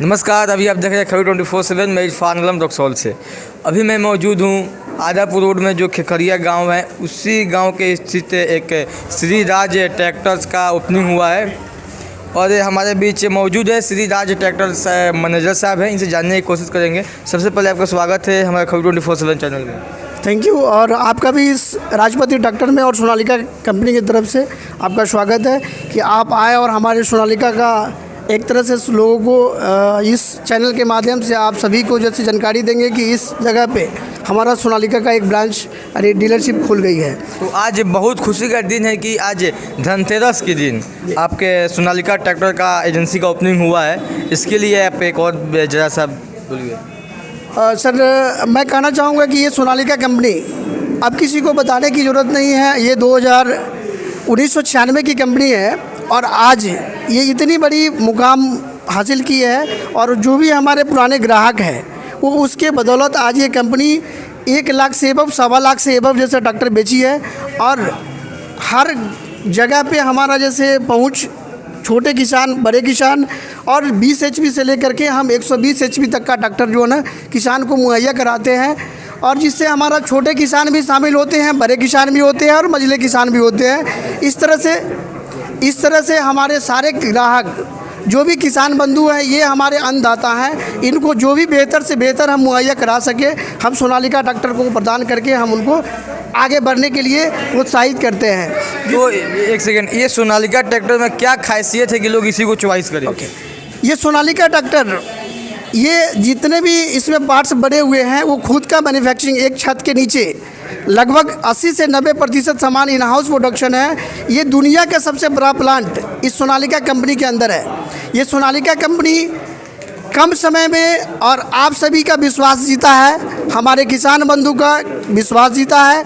नमस्कार, अभी आप देख रहे हैं खबर 24/7। मैं इरफान आलम रक्सौल से। अभी मैं मौजूद हूँ आदापुर रोड में, जो खेखरिया गांव है, उसी गांव के स्थित एक श्री राज ट्रैक्टर्स का ओपनिंग हुआ है और हमारे बीच मौजूद है श्री राज ट्रैक्टर्स मैनेजर साहब हैं। इनसे जानने की कोशिश करेंगे। सबसे पहले आपका स्वागत है हमारे खबर 24/7 चैनल में। Thank you. और आपका भी इस राजपति ट्रैक्टर में और सोनालिका कंपनी की तरफ से आपका स्वागत है कि आप आए और हमारे सोनालिका का एक तरह से लोगों को इस चैनल के माध्यम से आप सभी को जैसे जानकारी देंगे कि इस जगह पे हमारा सोनालिका का एक ब्रांच डीलरशिप खुल गई है। तो आज बहुत खुशी का दिन है कि आज धनतेरस के दिन आपके सोनालिका ट्रैक्टर का एजेंसी का ओपनिंग हुआ है। इसके लिए आप एक और जरा सा बोलिए। सर, मैं कहना चाहूँगा कि ये सोनालिका कंपनी अब किसी को बताने की ज़रूरत नहीं है। ये 1996 की कंपनी है और आज ये इतनी बड़ी मुकाम हासिल की है और जो भी हमारे पुराने ग्राहक हैं वो उसके बदौलत आज ये कंपनी 1 लाख से एबव, 1.25 लाख से एबव जैसे ट्रैक्टर बेची है। और हर जगह पे हमारा जैसे पहुंच छोटे किसान, बड़े किसान और 20 HP से लेकर के हम 120 HP तक का ट्रैक्टर जो है ना किसान को मुहैया कराते हैं। और जिससे हमारा छोटे किसान भी शामिल होते हैं, बड़े किसान भी होते हैं और मझले किसान भी होते हैं। इस तरह से हमारे सारे ग्राहक जो भी किसान बंधु हैं ये हमारे अन्नदाता हैं। इनको जो भी बेहतर से बेहतर हम मुहैया करा सके, हम सोनालिका ट्रैक्टर को प्रदान करके हम उनको आगे बढ़ने के लिए प्रोत्साहित करते हैं। तो एक सेकेंड, ये सोनालिका ट्रैक्टर में क्या खासियत है कि लोग इसी को चॉइस करें? ये सोनालिका ट्रैक्टर, ये जितने भी इसमें पार्ट्स बने हुए हैं वो खुद का मैन्युफैक्चरिंग, एक छत के नीचे लगभग 80 से 90% सामान इन हाउस प्रोडक्शन है। ये दुनिया का सबसे बड़ा प्लांट इस सोनालिका कंपनी के अंदर है। ये सोनालिका कंपनी कम समय में और आप सभी का विश्वास जीता है, हमारे किसान बंधु का विश्वास जीता है।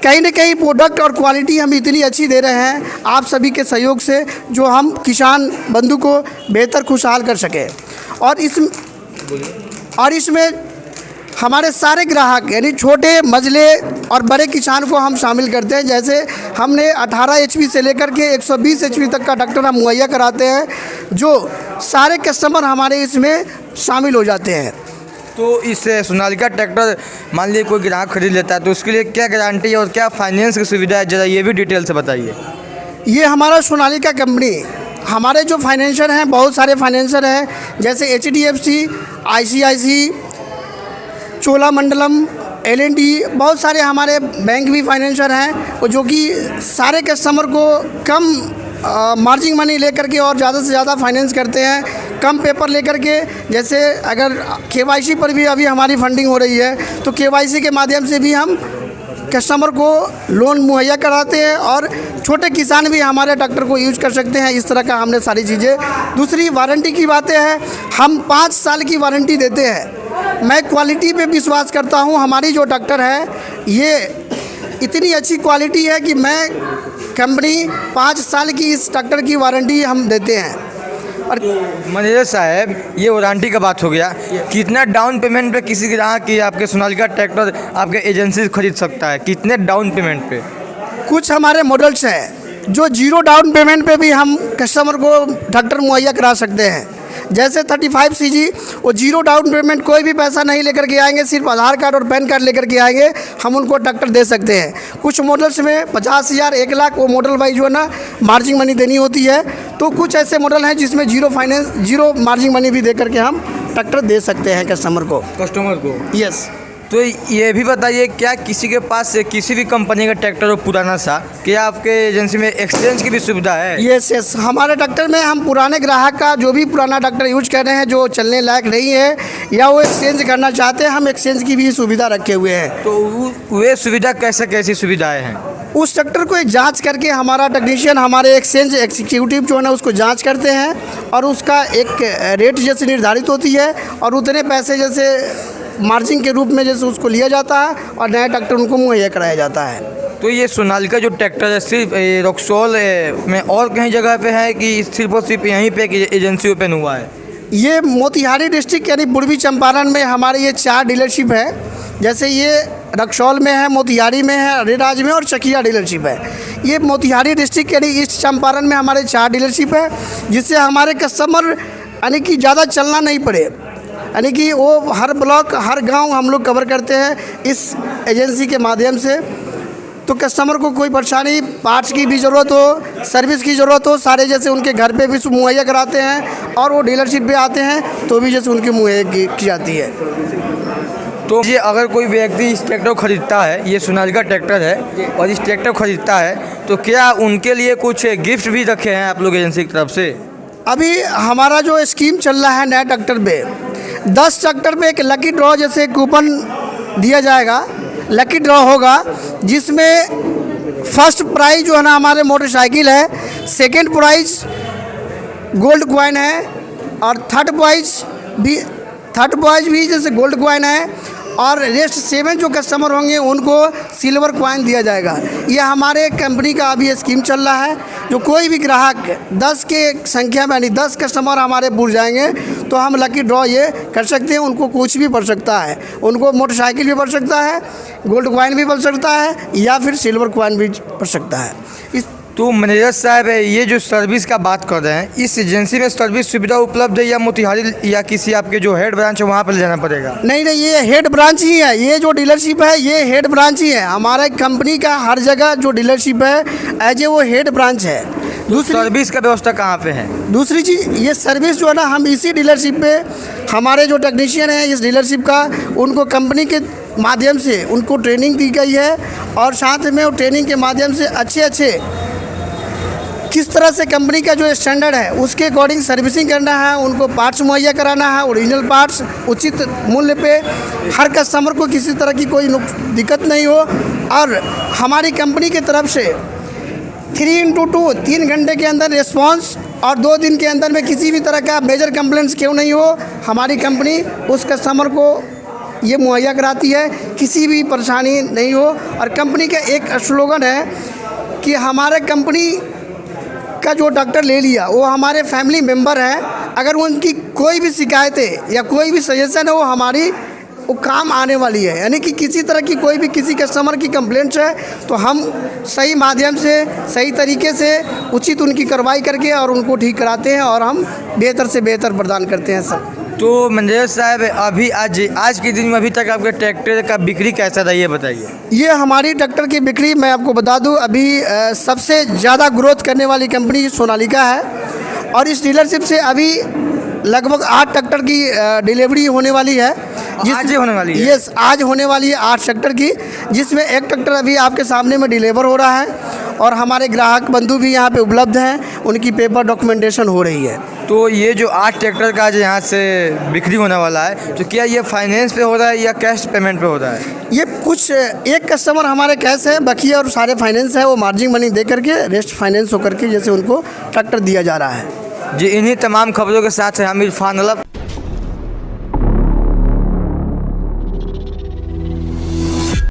कहीं न कहीं प्रोडक्ट और क्वालिटी हम इतनी अच्छी दे रहे हैं आप सभी के सहयोग से, जो हम किसान बंधु को बेहतर खुशहाल कर सकें। और इसमें हमारे सारे ग्राहक यानी छोटे, मझले और बड़े किसान को हम शामिल करते हैं। जैसे हमने 18 HP से लेकर के 120 HP तक का ट्रैक्टर हम मुहैया कराते हैं, जो सारे कस्टमर हमारे इसमें शामिल हो जाते हैं। तो इस सोनालिका ट्रैक्टर मान लीजिए कोई ग्राहक खरीद लेता है तो उसके लिए क्या गारंटी है और क्या फाइनेंस की सुविधा है, ज़रा ये भी डिटेल से बताइए। ये हमारा सोनालिका कंपनी, हमारे जो फाइनेंसर हैं बहुत सारे फाइनेंसर हैं, जैसे HDFC, ICICI, चोलामंडलम, L&T, बहुत सारे हमारे बैंक भी फाइनेंसर हैं, और जो कि सारे कस्टमर को कम मार्जिन मनी लेकर के और ज़्यादा से ज़्यादा फाइनेंस करते हैं, कम पेपर लेकर के। जैसे अगर KYC पर भी अभी हमारी फंडिंग हो रही है तो KYC के माध्यम से भी हम कस्टमर को लोन मुहैया कराते हैं और छोटे किसान भी हमारे ट्रैक्टर को यूज कर सकते हैं। इस तरह का हमने सारी चीज़ें। दूसरी वारंटी की बातें हैं, हम 5 साल की वारंटी देते हैं। मैं क्वालिटी पे विश्वास करता हूँ। हमारी जो ट्रैक्टर है ये इतनी अच्छी क्वालिटी है कि मैं कंपनी 5 साल की इस ट्रैक्टर की वारंटी हम देते हैं। और मैनेजर साहब, ये वारंटी का बात हो गया, कितना डाउन पेमेंट पे किसी ग्राहक की आपके सोनालिका ट्रैक्टर आपके एजेंसी से खरीद सकता है? कितने डाउन पेमेंट पे? कुछ हमारे मॉडल्स हैं जो 0 डाउन पेमेंट पे भी हम कस्टमर को ट्रैक्टर मुहैया करा सकते हैं। जैसे 35 CG, वो 0 डाउन पेमेंट, कोई भी पैसा नहीं लेकर के आएंगे, सिर्फ आधार कार्ड और पैन कार्ड लेकर के आएंगे, हम उनको ट्रैक्टर दे सकते हैं। कुछ मॉडल्स में 50,000, 1 लाख, वो मॉडल वाइज जो है ना मार्जिन मनी देनी होती है। तो कुछ ऐसे मॉडल हैं जिसमें 0 फाइनेंस, 0 मार्जिन मनी भी दे करके हम ट्रैक्टर दे सकते हैं कस्टमर को। यस। तो ये भी बताइए, क्या किसी के पास किसी भी कंपनी का ट्रैक्टर हो पुराना सा, क्या आपके एजेंसी में एक्सचेंज की भी सुविधा है? यस। हमारे ट्रैक्टर में हम पुराने ग्राहक का जो भी पुराना ट्रैक्टर यूज कर रहे हैं, जो चलने लायक नहीं है या वो एक्सचेंज करना चाहते हैं, हम एक्सचेंज की भी सुविधा रखे हुए हैं। तो वे सुविधा कैसी सुविधाएँ हैं? उस ट्रैक्टर को जांच करके हमारा टेक्नीशियन, हमारे एक्सचेंज एग्जीक्यूटिव जो है ना उसको जांच करते हैं और उसका एक रेट जैसे निर्धारित होती है और उतने पैसे जैसे मार्जिन के रूप में जैसे उसको लिया जाता है और नया ट्रैक्टर उनको मुहैया कराया जाता है। तो ये सोनालिका जो ट्रैक्टर है सिर्फ रक्सौल में और कहीं जगह पे है कि सिर्फ और सिर्फ यहीं पे एजेंसी ओपन हुआ है? ये मोतिहारी डिस्ट्रिक्ट यानी पूर्वी चंपारण में हमारे ये 4 डीलरशिप है। जैसे ये रक्सौल में है, मोतिहारी में है, अरेराज में और चकिया डीलरशिप है। ये मोतिहारी डिस्ट्रिक्ट यानी ईस्ट चंपारण में हमारे 4 डीलरशिप है, जिससे हमारे कस्टमर यानी कि ज़्यादा चलना नहीं पड़े, यानी कि वो हर ब्लॉक हर गांव हम लोग कवर करते हैं इस एजेंसी के माध्यम से। तो कस्टमर को कोई परेशानी, पार्ट्स की भी ज़रूरत हो, सर्विस की ज़रूरत हो, सारे जैसे उनके घर पे भी मुहैया कराते हैं, और वो डीलरशिप पे आते हैं तो भी जैसे उनकी मुहैया की जाती है। तो ये अगर कोई व्यक्ति इस ट्रैक्टर को खरीदता है, ये सोनालिका ट्रैक्टर है, और इस ट्रैक्टर को खरीदता है, तो क्या उनके लिए कुछ गिफ्ट भी रखे हैं आप लोग एजेंसी की तरफ से? अभी हमारा जो स्कीम चल रहा है नया ट्रैक्टर पे, 10 ट्रैक्टर पे एक लकी ड्रॉ जैसे कूपन दिया जाएगा, लकी ड्रॉ होगा, जिसमें फर्स्ट प्राइज़ जो है ना हमारे मोटरसाइकिल है, सेकंड प्राइज़ गोल्ड कॉइन है, और थर्ड प्राइज़ भी जैसे गोल्ड कॉइन है, और रेस्ट 7 जो कस्टमर होंगे उनको सिल्वर कॉइन दिया जाएगा। ये हमारे कंपनी का अभी स्कीम चल रहा है। जो कोई भी ग्राहक 10 के संख्या में, यानी 10 कस्टमर हमारे जुड़ जाएंगे तो हम लकी ड्रॉ ये कर सकते हैं। उनको कुछ भी पड़ सकता है, उनको मोटरसाइकिल भी पड़ सकता है, गोल्ड कॉइन भी पड़ सकता है, या फिर सिल्वर कॉइन भी पड़ सकता है। तो मैनेजर साहब, ये जो सर्विस का बात कर रहे हैं, इस एजेंसी में सर्विस सुविधा उपलब्ध है या मोतिहारी या किसी आपके जो हेड ब्रांच है वहाँ पर ले जाना पड़ेगा? नहीं, ये हेड ब्रांच ही है। ये जो डीलरशिप है ये हेड ब्रांच ही है। हमारे कंपनी का हर जगह जो डीलरशिप है एज ए वो हेड ब्रांच है। दूसरी सर्विस का व्यवस्था कहाँ पे है? दूसरी चीज़, ये सर्विस जो है ना हम इसी डीलरशिप पे, हमारे जो टेक्नीशियन हैं इस डीलरशिप का, उनको कंपनी के माध्यम से उनको ट्रेनिंग दी गई है, और साथ में वो ट्रेनिंग के माध्यम से अच्छे किस तरह से कंपनी का जो स्टैंडर्ड है उसके अकॉर्डिंग सर्विसिंग करना है, उनको पार्ट्स मुहैया कराना है, ओरिजिनल पार्ट्स उचित मूल्य पे, हर कस्टमर को किसी तरह की कोई दिक्कत नहीं हो। और हमारी कंपनी की तरफ से 3x2 3 घंटे के अंदर रिस्पांस, और 2 दिन के अंदर में किसी भी तरह का मेजर कंप्लेंट्स क्यों नहीं हो, हमारी कंपनी उस कस्टमर को ये मुहैया कराती है, किसी भी परेशानी नहीं हो। और कंपनी का एक स्लोगन है कि हमारे कंपनी का जो डॉक्टर ले लिया वो हमारे फैमिली मेम्बर है, अगर उनकी कोई भी शिकायतें या कोई भी सजेशन है वो हमारी वो काम आने वाली है। यानी कि किसी तरह की कोई भी किसी कस्टमर की कंप्लेंट्स है तो हम सही माध्यम से, सही तरीके से उचित उनकी कार्रवाई करके और उनको ठीक कराते हैं, और हम बेहतर से बेहतर प्रदान करते हैं सब। तो मैनेजर साहब, अभी आज के दिन में अभी तक आपके ट्रैक्टर का बिक्री कैसा रहा ये बताइए? ये हमारी ट्रैक्टर की बिक्री मैं आपको बता दूं, अभी सबसे ज़्यादा ग्रोथ करने वाली कंपनी सोनालिका है, और इस डीलरशिप से अभी लगभग 8 ट्रैक्टर की डिलीवरी होने वाली है। आज होने वाली है? यस, आज होने वाली है 8 ट्रैक्टर की, जिसमें एक ट्रैक्टर अभी आपके सामने में डिलीवर हो रहा है, और हमारे ग्राहक बंधु भी यहाँ पे उपलब्ध हैं, उनकी पेपर डॉक्यूमेंटेशन हो रही है। तो ये जो 8 ट्रैक्टर का जो यहाँ से बिक्री होने वाला है, तो क्या ये फाइनेंस पे हो रहा है या कैश पेमेंट पे हो रहा है? ये कुछ एक कस्टमर हमारे कैश है, बाकी और सारे फाइनेंस है, वो मार्जिन मनी दे करके रेस्ट फाइनेंस होकर के जैसे उनको ट्रैक्टर दिया जा रहा है। जी, इन्हीं तमाम खबरों के साथ हम इरफान अलब